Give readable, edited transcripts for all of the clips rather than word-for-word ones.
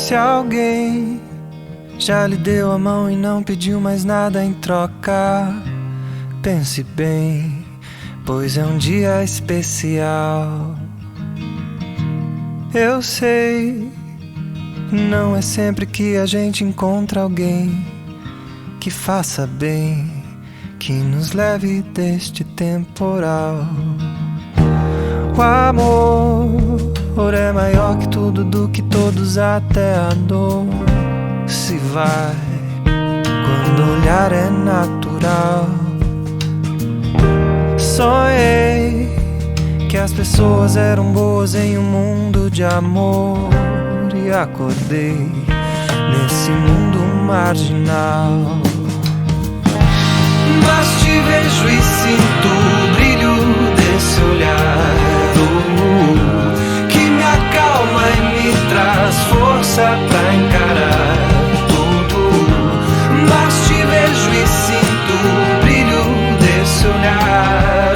Se alguém já lhe deu a mão e não pediu mais nada em troca, pense bem, pois é um dia especial. Eu sei, não é sempre que a gente encontra alguém que faça bem, que nos leve deste temporal. O amor é maior que tudo, do que todos, até a dor se vai quando o olhar é natural. Sonhei que as pessoas eram boas em um mundo de amor, e acordei nesse mundo marginal. Mas te vejo e sinto o brilho desse olhar, que me acalma e me traz força pra encarar tudo. Mas te vejo e sinto o brilho desse olhar,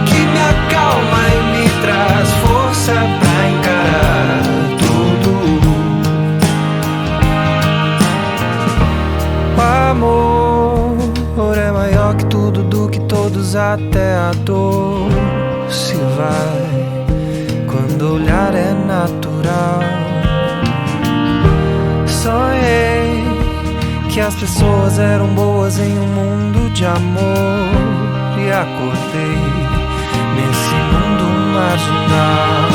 que me acalma e me traz força pra encarar tudo. O amor é maior que tudo, do que todos, até a dor se vai quando o olhar é natural. Sonhei que as pessoas eram boas em um mundo de amor, e acordei nesse mundo marginal.